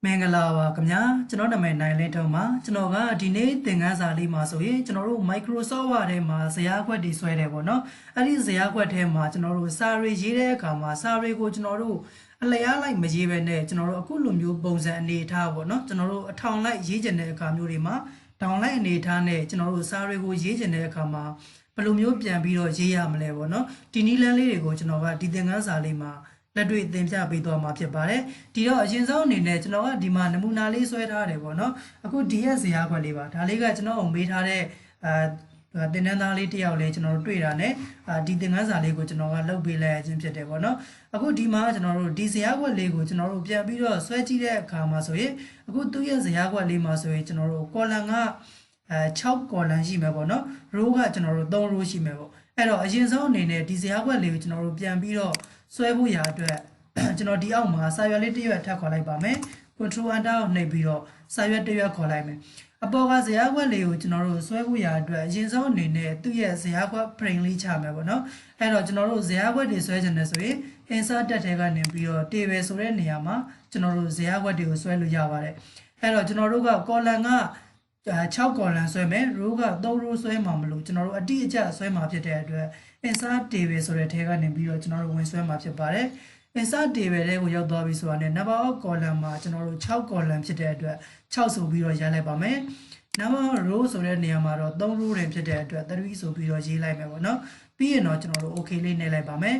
မင်္ဂလာပါခင်ဗျာကျွန်တော်နာမည်နိုင်လင်းထုံးပါကျွန်တော်ကဒီနေ့သင်ခန်းစာလေးမှာဆိုရင်ကျွန်တော်တို့ Microsoft Word ထဲမှာဇယားခွက်တွေဆွဲတယ်ပေါ့နော်အဲ့ဒီဇယားခွက်ထဲမှာကျွန်တော်တို့စာရေးရေးတဲ့အခါမှာစာတွေကိုကျွန်တော်တို့အလျားလိုက်မရေးပဲနဲ့ကျွန်တော်တို့အခုလိုမျိုးပုံစံအနေထားပေါ့နော်ကျွန်တော်တို့အထောင်လိုက်ရေးကျင်တဲ့အခါမျိုးတွေမှာထောင်လိုက်အနေထားနဲ့ကျွန်တော်တို့စာတွေကိုရေးကျင်တဲ့အခါမှာဘယ်လိုမျိုးပြန်ပြီးတော့ရေးရမလဲပေါ့နော်ဒီနည်းလမ်းလေးတွေကိုကျွန်တော်ကဒီသင်ခန်းစာလေးမှာလက်တွေ့သင်ပြပေးသွားမှာဖြစ်ပါတယ်ဒီတော့အရင်ဆုံးအနေနဲ့ကျွန်တော်ကဒီမှာနမူနာလေးဆွဲထားတယ်ပေါ့နော်အခုဒီရဲ့ဇယားခွက်လေးပါဒါလေးကကျွန်တော်အောင်မေးထားတဲ့သင်တန်းသားလေးတယောက်လေးကျွန်တော်တို့တွေ့တာ ਨੇ ဒီသင်ခန်းစာလေးကိုကျွန်တော်ကလုပ်ပေးလိုက်ခြင်းဖြစ်တယ်ပေါ့နော်အခုဒီမှာကျွန်တော်တို့ဒီဇယားခွက်လေးကိုကျွန်တော်တို့ပြန်ပြီးတော့ဆွဲကြည့်တဲ့အခါမှာဆိုရင်အခုသူ့ရဲ့ဇယားခွက်လေးမှာဆိုရင်ကျွန်တော်တို့ column က6 column ရှိမယ်ပေါ့နော် row ကကျွန်တော်တို့3 row ရှိမယ်ပေါ့အဲ့တော့အရင်ဆုံးအနေနဲ့ဒီဇယားခွက်လေးကိုကျွန်တော်တို့ပြန်ပြီးတော့ဆွဲဖို့ရာအတွက်ကျွန်တော်ဒီအောက်မှာစာရွက်လေးတစ်ရွက်ထပ်ခေါ်လိုက်ပါမယ် control enter ကိုနှိပ်ပြီးတော့စာရွက်တစ်ရွက်ခေါ်လိုက်မယ်အပေါ်ကဇယားခွက်လေးကိုကျွန်တော်တို့ဆွဲဖို့ရာအတွက်အရင်ဆုံးအနေနဲ့သူ့ရဲ့ဇယားခွက် frame လေးချမယ်ပေါ့နော်အဲ့တော့ကျွန်တော်တို့ဇယားခွက်တွေဆွဲချင်တယ်ဆိုရင် insert တက်ထဲကနေပြီးတော့ table ဆိုတဲ့နေရာမှာကျွန်တော်တို့ဇယားခွက်တွေကိုဆွဲလို့ရပါတယ်အဲ့တော့ကျွန်တော်တို့က column က6 column ဆွဲမယ် row က3 row ဆွဲမှာမလို့ကျွန်တော်တို့အတိအကျဆွဲမှာဖြစ်တဲ့အတွက် insert table ဆိုတဲ့ထဲကနေပြီးတော့ကျွန်တော်တို့ဝင်ဆွဲမှာဖြစ်ပါတယ် insert table တွေကိုရောက်သွားပြီဆိုတာနဲ့ number of column မှာကျွန်တော်တို့6 column ဖြစ်တဲ့အတွက်6ဆိုပြီးတော့ရေးလိုက်ပါမယ် number of row ဆိုတဲ့နေရာမှာတော့3 row တွေဖြစ်တဲ့အတွက်3ဆိုပြီးတော့ရေးလိုက်မယ်ပေါ့နော်ပြီးရင်တော့ကျွန်တော်တို့ okay လေးနှိပ်လိုက်ပါမယ်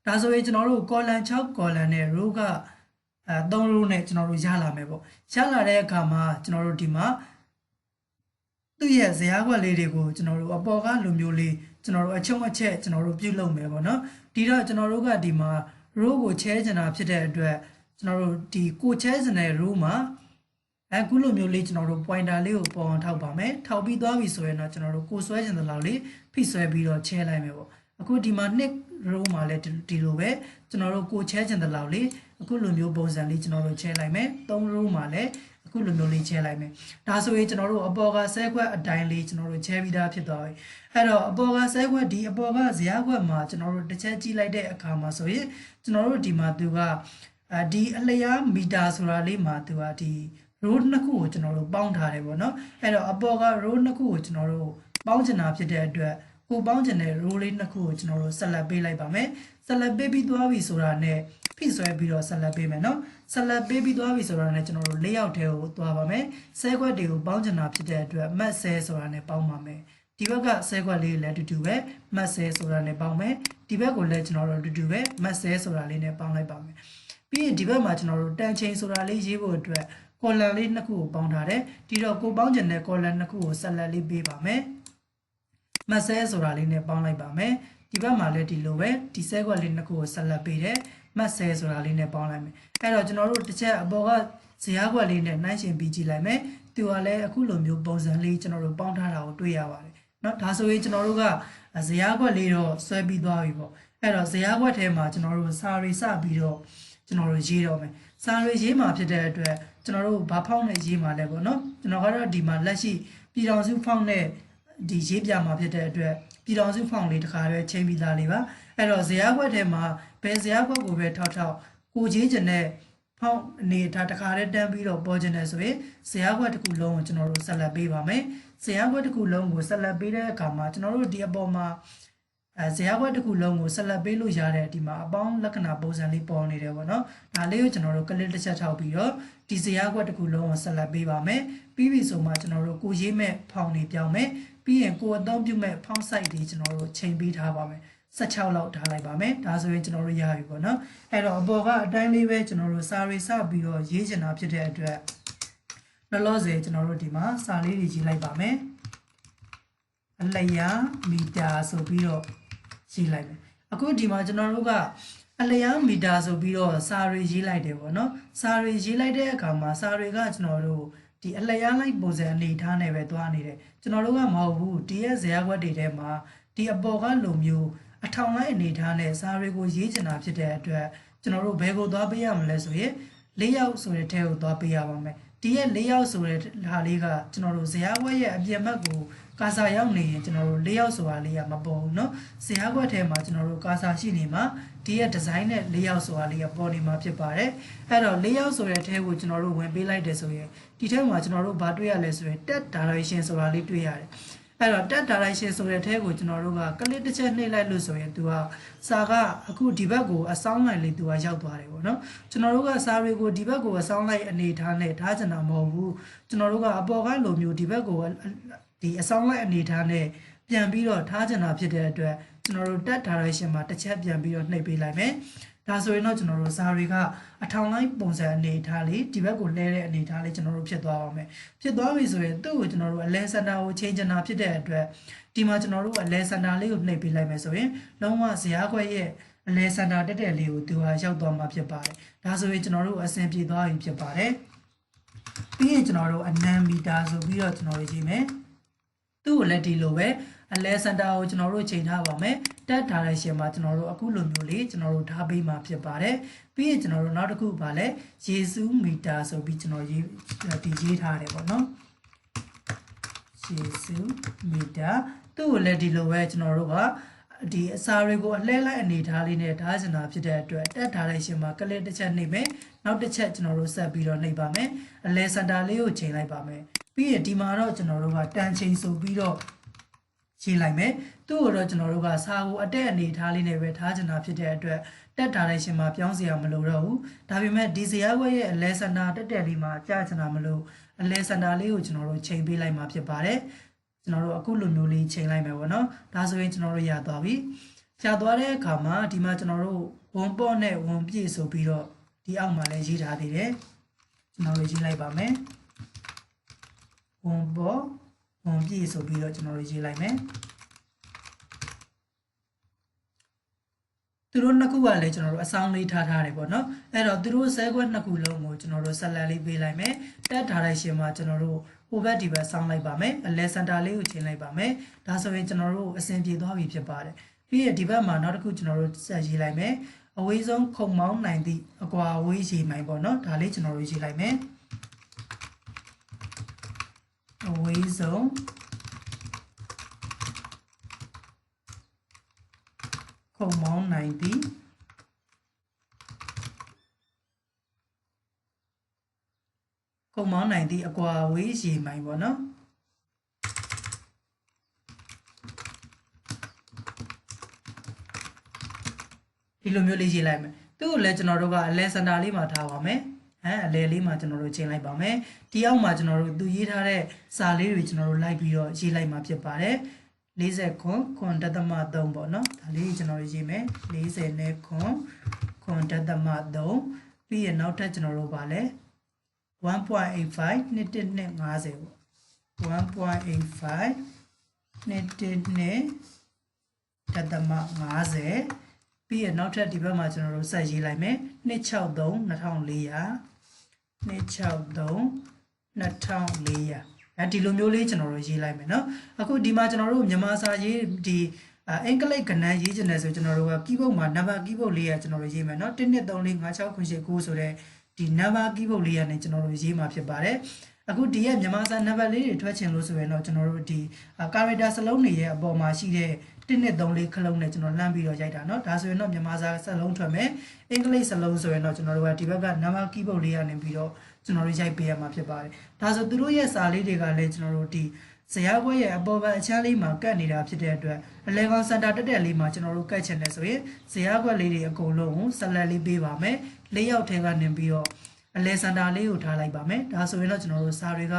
ဒါဆိုရင်ကျွန်တော်တို့ column 6 column နဲ့ row က3 row နဲ့ကျွန်တော်တို့ရလာမယ်ပေါ့ရလာတဲ့အခါမှာကျွန်တော်တို့ဒီမှာသူ့ရဲ့ဇယားခွက်လေးတွေကိုကျွန်တော်တို့အပေါ်ကလိုမျိုးလေးကျွန်တော်တို့အချုံအချက်ကျွန်တော်တို့ပြုတ်လုပ်မယ်ပေါ့နော်ဒီတော့ကျွန်တော်တို့ကဒီမှာ row ကိုချဲချင်တာဖြစ်တဲ့အတွက်ကျွန်တော်တို့ဒီကိုချဲချင်တဲ့ row မှာအခုလိုမျိုးလေးကျွန်တော်တို့ pointer လေးကိုပေါ်အောင်ထောက်ပါမယ်ထောက်ပြီးသွားပြီဆိုရင်တော့ကျွန်တော်တို့ကိုဆွဲချင်တဲ့လောက်လေးဖိဆွဲပြီးတော့ချဲလိုက်မယ်ပေါ့အခုဒီမှာနှစ် row မှာလည်းဒီလိုပဲကျွန်တော်တို့ကိုချဲချင်တဲ့လောက်လေးအခုလိုမျိုးပုံစံလေးကျွန်တော်တို့ချဲလိုက်မယ်3 row မှာလည်းအခုလိုမျိုးလေးချဲလိုက်မယ်ဒါဆိုရင်ကျွန်တော်တို့အပေါ်ကဆဲခွက်အတိုင်းလေးကျွန်တော်တို့ချဲပြီးသားဖြစ်သွားပြီအဲ့တော့အပေါ်ကဆဲခွက်ဒီအပေါ်ကဇယားခွက်မှာကျွန်တော်တို့တစ်ချက်ကြည့်လိုက်တဲ့အခါမှာဆိုရင်ကျွန်တော်တို့ဒီမှာသူကဒီအလျားမီတာဆိုတာလေးမှာသူကဒီ row နှစ်ခုကိုကျွန်တော်တို့ပေါင်းထားတယ်ပေါ့နော်အဲ့တော့အပေါ်က row နှစ်ခုကိုကျွန်တော်တို့ပေါင်းချင်တာဖြစ်တဲ့အတွက်ကိုပေါင်းချင်တဲ့ row လေးနှစ်ခုကိုကျွန်တော်တို့ဆက်လက်ပေးလိုက်ပါမယ်ဆက်လက်ပေးပြီးသွားပြီဆိုတာနဲ့ဖိဆွဲပြီးတော့ဆက်လက်ပေးမယ်နော်ဆက်လက်ပေးပြီးသွားပြီဆိုတာနဲ့ကျွန်တော်တို့၄ရောက်ထဲကိုသွားပါမယ်ဆဲခွက်တွေကိုပေါင်းချင်တာဖြစ်တဲ့အတွက်မတ်ဆဲဆိုတာနဲ့ပေါင်းပါမယ်ဒီဘက်ကဆဲခွက်လေးလည်းတူတူပဲမတ်ဆဲဆိုတာနဲ့ပေါင်းမယ်ဒီဘက်ကိုလည်းကျွန်တော်တို့တူတူပဲမတ်ဆဲဆိုတာလေးနဲ့ပေါင်းလိုက်ပါမယ်ပြီးရင်ဒီဘက်မှာကျွန်တော်တို့တန်ချိန်ဆိုတာလေးရေးဖို့အတွက် column လေးနှစ်ခုကိုပေါင်းထားတယ်ဒီတော့ကိုပေါင်းချင်တဲ့ column နှစ်ခုကိုဆက်လက်လေးပေးပါမယ်မတ်ဆဲဆိုတာလေးနဲ့ပေါင်းလိုက်ပါမယ်ဒီဘက်မှာလည်းဒီလိုပဲဒီဆဲခွက်လေးနှစ်ခုကိုဆက်လက်ပေးတယ်မတ်ဆဲဆိုတာလေးနဲ့ပေါင်းလိုက်မယ်အဲ့တော့ကျွန်တော်တို့တစ်ချက်အပေါ်ကဇယားခွက်လေးနဲ့နှိုင်းယှဉ်ပြီးကြည့်လိုက်မယ်သူကလည်းအခုလိုမျိုးပုံစံလေးကျွန်တော်တို့ပေါင်းထားတာကိုတွေ့ရပါတယ်เนาะဒါဆိုရင်ကျွန်တော်တို့ကဇယားခွက်လေးတော့ဆွဲပြီးသွားပြီပေါ့အဲ့တော့ဇယားခွက်ထဲမှာကျွန်တော်တို့စာရီစပြီးတော့ကျွန်တော်တို့ရေးတော့မယ်စာရီရေးမှာဖြစ်တဲ့အတွက်ကျွန်တော်တို့ဘာဖောင်းနဲ့ရေးမှာလဲပေါ့เนาะကျွန်တော်ကတော့ဒီမှာလက်ရှိပြည်တော်စုဖောင်းနဲ့ဒီရေးပြမှာဖြစ်တဲ့အတွက်ပြည်တော်စုဖောင်းလေးတစ်ခါပဲချိန်ပြီးသားလေးပါအဲ့တော့ဇယားခွက်ထဲမှာဘယ်ဇယားခွက်ကိုပဲထောက်ကိုရေးချင်တဲ့ဖောင်းအနေထားတစ်ခါတည်းတန်းပြီးတော့ပေါ်ချင်တယ်ဆိုရင်ဇယားခွက်တစ်ခုလုံးကိုကျွန်တော်တို့ဆက်လက်ပေးပါမယ်ဇယားခွက်တစ်ခုလုံးကိုဆက်လက်ပေးတဲ့အခါမှာကျွန်တော်တို့ဒီအပေါ်မှာဇယားခွက်တစ်ခုလုံးကိုဆက်လက်ပေးလို့ရတဲ့ဒီမှာအပေါင်းလက္ခဏာပုံစံလေးပေါ်နေတယ်ပေါ့နော်ဒါလေးကိုကျွန်တော်တို့ကလစ်တစ်ချက်ထောက်ပြီးတော့ဒီဇယားခွက်တစ်ခုလုံးကိုဆက်လက်ပေးပါမယ်ပြီးပြီဆိုမှကျွန်တော်တို့ကိုရေးမဲ့ဖောင်းနေပြောင်းမယ်ပြီးရင်ကိုအသုံးပြုမဲ့ဖောင်း site တွေကျွန်တော်တို့ချိန်ပေးထားပါမယ်16လောက်ထားလိုက်ပါမယ်ဒါဆိုရင်ကျွန်တော်တို့ရပြီပေါ့နော်အဲ့တော့အပေါ်ကအတိုင်းလေးပဲကျွန်တော်တို့စာရေးစပြီးတော့ရေးချင်တာဖြစ်တဲ့အတွက်လောလောဆယ်ကျွန်တော်တို့ဒီမှာစာလေးတွေရေးလိုက်ပါမယ်အလျားမီတာဆိုပြီးတော့ရေးလိုက်မယ်အခုဒီမှာကျွန်တော်တို့ကအလျားမီတာဆိုပြီးတော့စာရေးရေးလိုက်တယ်ပေါ့နော်စာရေးရေးလိုက်တဲ့အခါမှာစာတွေကကျွန်တော်တို့ဒီအလျားလိုက်ပုံစံအနေထားနဲ့ပဲသွားနေတယ်ကျွန်တော်တို့ကမဟုတ်ဘူးဒီရဲ့ဇယားခွက်တွေထဲမှာဒီအပေါ်ကလိုမျိုးအထောင်လိုက်အနေထားနဲ့စာတွေကိုရေးချင်တာဖြစ်တဲ့အတွက်ကျွန်တော်တို့ဘယ်ကိုသွားပေးရမလဲဆိုရင်၄ရောက်ဆိုတဲ့ထဲကိုသွားပေးရပါမယ်ဒီရဲ့၄ရောက်ဆိုတဲ့ဟာလေးကကျွန်တော်တို့ဇယားခွက်ရဲ့အပြင်ဘက်ကို ကာစာရောက်နေရင်ကျွန်တော်တို့၄ယောက်ဆိုတာလေးကမပေါ်ဘူးเนาะဇရာခွက်ထဲမှာကျွန်တော်တို့ကာစာရှိနေမှာဒီရဲ့ဒီဇိုင်းနဲ့၄ယောက်ဆိုတာလေးကပေါ်နေမှာဖြစ်ပါတယ်အဲ့တော့၄ယောက်ဆိုတဲ့ထဲကိုကျွန်တော်တို့ဝင်ပေးလိုက်တယ်ဆိုရင်ဒီထဲမှာကျွန်တော်တို့ဘာတွေ့ရလဲဆိုရင် tet direction ဆိုတာလေးတွေ့ရတယ်အဲ့တော့ tet direction ဆိုတဲ့ထဲကိုကျွန်တော်တို့ကကလစ်တစ်ချက်နှိပ်လိုက်လို့ဆိုရင်သူကစာကအခုဒီဘက်ကိုအဆောင်လိုက်လေးသူကရောက်သွားတယ်ပေါ့နော်ကျွန်တော်တို့ကစာတွေကိုဒီဘက်ကိုအဆောင်လိုက်အနေထားနဲ့ထားချင်တာမဟုတ်ဘူးကျွန်တော်တို့ကအပေါ်ကလိုမျိုးဒီဘက်ကိုဒီအဆောင်လိုက်အနေထားနဲ့ပြန်ပြီးတော့ထားချင်တာဖြစ်တဲ့အတွက်ကျွန်တော်တို့ tet direction မှာတစ်ချက်ပြန်ပြီးတော့နှိပ်ပေးလိုက်မယ်ဒါဆိုရင်တော့ကျွန်တော်တို့စာတွေကအထောင်လိုက်ပုံစံအနေထားလေးဒီဘက်ကိုလဲတဲ့အနေထားလေးကျွန်တော်တို့ဖြစ်သွားပါမယ်ဖြစ်သွားပြီဆိုရင်သူ့ကိုကျွန်တော်တို့အလဲစင်တာကိုချိန်ချင်တာဖြစ်တဲ့အတွက်ဒီမှာကျွန်တော်တို့အလဲစင်တာလေးကိုနှိပ်ပေးလိုက်မယ်ဆိုရင်လုံးဝဇရာခွက်ရဲ့အလဲစင်တာတက်တဲ့လေးကိုသူဟာရောက်သွားမှာဖြစ်ပါတယ်ဒါဆိုရင်ကျွန်တော်တို့အဆင်ပြေသွားပြီဖြစ်ပါတယ်ပြီးရင်ကျွန်တော်တို့အနံမီတာဆိုပြီးတော့ကျွန်တော်တို့ရေးမယ်သူ့ကိုလည်းဒီလိုပဲအလဲစင်တာကိုကျွန်တော်တို့ချိန်ထားပါမယ်တက်ထားတဲ့ရှင်မှာကျွန်တော်တို့အခုလိုမျိုးလေးကျွန်တော်တို့ထားပေးမှာဖြစ်ပါတယ်ပြီးရင်ကျွန်တော်တို့နောက်တစ်ခုပါလဲယေစုမီတာဆိုပြီးကျွန်တော်ရေးထားတယ်ပေါ့နော်ယေစုမီတာသူ့ကိုလည်းဒီလိုပဲကျွန်တော်တို့ကဒီအစာတွေကိုအလှဲလိုက်အနေထားလေးနဲ့ထားချင်တာဖြစ်တဲ့အတွက်တက်ထားတဲ့ရှင်မှာကလစ်တစ်ချက်နှိပ်မယ်နောက်တစ်ချက်ကျွန်တော်တို့ဆက်ပြီးတော့နှိပ်ပါမယ်အလဲစင်တာလေးကိုချိန်လိုက်ပါမယ်ပြီးရင်ဒီမှာတော့ကျွန်တော်တို့ကတန်ချိန်ဆိုပြီးတော့ရေးလိုက်မယ်သူ့ကိုတော့ကျွန်တော်တို့ကစာကိုအတက်အနေထားလေးနဲ့ပဲထားချင်တာဖြစ်တဲ့အတွက်တက်ထားတဲ့ရှင်မှာပြောင်းစရာမလိုတော့ဘူးဒါပေမဲ့ဒီဇရာခွက်ရဲ့အလဲစင်တာတက်တဲ့လေးမှာကြားချင်တာမလို့အလဲစင်တာလေးကိုကျွန်တော်တို့ချိန်ပေးလိုက်မှာဖြစ်ပါတယ်ကျွန်တော်တို့အခုလိုမျိုးလေးချိန်လိုက်မယ်ပေါ့နော်ဒါဆိုရင်ကျွန်တော်တို့ရသွားပြီရသွားတဲ့အခါမှာဒီမှာကျွန်တော်တို့ဝန်ပေါ့နဲ့ဝန်ပြည့်ဆိုပြီးတော့ဒီအောက်မှာလည်းရေးထားသေးတယ်ကျွန်တော်တို့ရေးလိုက်ပါမယ်ဝန်ပေါ့ဝန်ပြည့်ဆိုပြီးတော့ကျွန်တော်တို့ရေးလိုက်မယ်သူတို့နှစ်ခုကလည်းကျွန်တော်တို့အဆောင်လေးထားတယ်ပေါ့နော်အဲ့တော့သူတို့ဆဲခွက်နှစ်ခုလုံးကိုကျွန်တော်တို့ဆက်လက်လေးပေးလိုက်မယ်တက်ထားတဲ့ရှင်မှာကျွန်တော်တို့ဟိုဘက်ဒီဘက်ဆောင်းလိုက်ပါမယ်အလဲစင်တာလေးကိုချိန်လိုက်ပါမယ်ဒါဆိုရင်ကျွန်တော်တို့အဆင်ပြေသွားပြီဖြစ်ပါတယ်ပြီးရင်ဒီဘက်မှာနောက်တစ်ခုကျွန်တော်တို့ဆက်ရေးလိုက်မယ်အဝေးဆုံးခုံမောင်းနိုင်သည့်အကွာအဝေးရေးမိုင်ပေါ့နော်ဒါလေးကျွန်တော်တို့ရေးလိုက်မယ်အဝေးဆုံးခုံမောင်းနိုင်သည့်ခုံမောင်းနိုင်သည့်အကွာဝေးရေမိုင်ပေါ့နော်ဒီလိုမျိုးလေးရေးလိုက်မယ်သူ့ကိုလည်းကျွန်တော်တို့ကအလဲစင်တာလေးမှာထားပါမယ်အလဲလေးမှာကျွန်တော်တို့ချိန်လိုက်ပါမယ်ဒီအောက်မှာကျွန်တော်တို့သူရေးထားတဲ့စာလေးတွေကျွန်တော်တို့လိုက်ပြီးတော့ရေးလိုက်မှာဖြစ်ပါတယ်40ခွန်3.3ပေါ့နော်ဒါလေးကျွန်တော်ရေးမယ်40နဲ့ခွန်3.3ပြီးရင်နောက်ထပ်ကျွန်တော်တို့ပါလဲ1.85 နှစ်နဲ့50ပေါ့1.85 နှစ်နဲ့50ပြီးရင်နောက်ထပ်ဒီဘက်မှာကျွန်တော်တို့ဆက်ရေးလိုက်မယ်263 2400 263 2400ဒီလိုမျိုးလေးကျွန်တော်တို့ရေးလိုက်မယ်เนาะအခုဒီမှာကျွန်တော်တို့မြန်မာစာရေးဒီအင်္ဂလိပ်ကဏ္ဍရေးချင်တယ်ဆိုကျွန်တော်တို့က keyboard မှာ number keyboard လေးရကျွန်တော်တို့ရေးမယ်เนาะ1 2 3 4 5 6 9 10 9ဆိုတဲ့ဒီ number keyboard လေးရနဲ့ကျွန်တော်တို့ရေးမှာဖြစ်ပါတယ်အခုဒီရဲ့မြန်မာစာ number လေးတွေထွက်ချင်လို့ဆိုရင်တော့ကျွန်တော်တို့ဒီ character စလုံးတွေရဲ့အပေါ်မှာရှိတဲ့1 2 3 4ခလုံးနဲ့ကျွန်တော်လှမ်းပြီးတော့ရိုက်တာเนาะဒါဆိုရင်တော့မြန်မာစာစလုံးထွက်မယ်အင်္ဂလိပ်စလုံးဆိုရင်တော့ကျွန်တော်တို့ကဒီဘက်က number keyboard လေးရနေပြီးတော့ကျွန်တော်တို့ရိုက်ပေးရမှာဖြစ်ပါတယ်ဒါဆိုသူတို့ရဲ့စာလေးတွေကလည်းကျွန်တော်တို့ဒီဇရာခွက်ရဲ့အပေါ်ဘက်အချမ်းလေးမှာကတ်နေတာဖြစ်တဲ့အတွက်အလဲကောင်စင်တာတက်တက်လေးမှာကျွန်တော်တို့ကတ်ချင်တယ်ဆိုရင်ဇရာခွက်လေးတွေအကုန်လုံးကိုဆက်လက်လေးပေးပါမယ်၄ယောက်ထဲကနေပြီးတော့အလဲစင်တာလေးကိုထားလိုက်ပါမယ်ဒါဆိုရင်တော့ကျွန်တော်တို့စာတွေက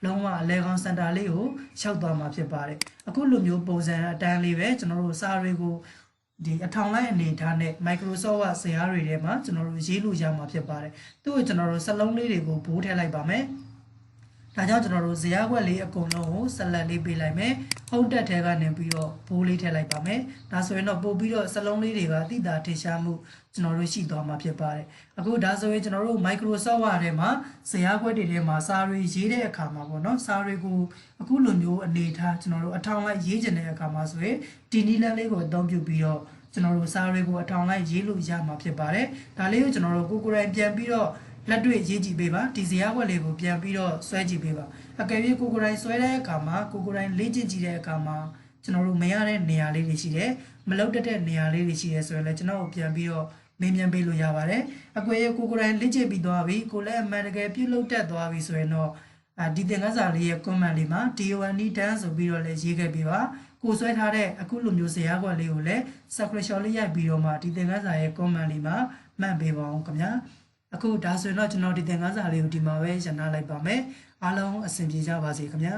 လုံးဝအလဲကောင်စင်တာလေးကိုရှောက်သွားမှာဖြစ်ပါတယ်အခုလိုမျိုးပုံစံအတန်းလေးပဲကျွန်တော်တို့စာတွေကိုဒီအထောင်လိုက်အနေထားနဲ့ Microsoft ကဇာတ်တွေထဲမှာကျွန်တော်တို့ရေးလို့ရမှာဖြစ်ပါတယ်သူ့ကိုကျွန်တော်တို့စလုံးလေးတွေကိုဘိုးထည့်လိုက်ပါမယ်ဒါကြောင့်ကျွန်တော်တို့ဇာတ်ခွက်လေးအကုန်လုံးကိုဆက်လက်လေးပေးလိုက်မယ်ဟုတ်တက်ထဲကနေပြီးတော့ဘိုးလေးထည့်လိုက်ပါမယ်ဒါဆိုရင်တော့ပို့ပြီးတော့စလုံးလေးတွေကအတိအသာထင်ရှားမှုကျွန်တော်တို့ရှိသွားမှာဖြစ်ပါတယ်အခုဒါဆိုရင်ကျွန်တော်တို့ Microsoft ထဲမှာဇာတ်ခွက်တွေထဲမှာစာတွေရေးတဲ့အခါမှာပေါ့နော်စာတွေကိုအခုလိုမျိုးအနေထားကျွန်တော်တို့အထောင်လိုက်ရေးကျင်တဲ့အခါမှာဆိုရင်ဒီနီလန်းလေးကိုအသုံးပြုပြီးတော့ကျွန်တော်တို့စာတွေကိုအထောင်လိုက်ရေးလို့ရမှာဖြစ်ပါတယ်ဒါလေးကိုကျွန်တော်တို့ကိုယ်တိုင်ပြန်ပြီးတော့ လက်တွေ့ရေးကြည့်ပေးပါဒီဇာတ်ခွက်လေးကိုပြန်ပြီးတော့ဆွဲကြည့်ပေးပါအကယ်၍ကိုကိုတိုင်းဆွဲတဲ့အခါမှာကိုကိုတိုင်းလေ့ကျင့်ကြည့်တဲ့အခါမှာကျွန်တော်တို့မရတဲ့နေရာလေးတွေရှိတယ်မလောက်တတ်တဲ့နေရာလေးတွေရှိတယ်ဆိုရင်လည်းကျွန်တော်တို့ပြန်ပြီးတော့မေးမြန်းပေးလို့ရပါတယ်အကွေကိုကိုတိုင်းလေ့ကျင့်ပြီးသွားပြီကိုလည်းအမှန်တကယ်ပြုလုပ်တတ်သွားပြီဆိုရင်တော့ဒီသင်ခန်းစာလေးရဲ့ comment လေးမှာ DON done ဆိုပြီးတော့လည်းရေးခဲ့ပေးပါကိုဆွဲထားတဲ့အခုလိုမျိုးဇာတ်ခွက်လေးကိုလည်း screenshot လေးရိုက်ပြီးတော့မှဒီသင်ခန်းစာရဲ့ comment လေးမှာမှတ်ပေးပါအောင်ခင်ဗျာအခုဒါဆိုရင်တော့ကျွန်တော်ဒီသင်ခန်းစာလေးကိုဒီမှာပဲရန်နာလိုက်ပါမယ်အားလုံးအဆင်ပြေကြပါစေခင်ဗျာ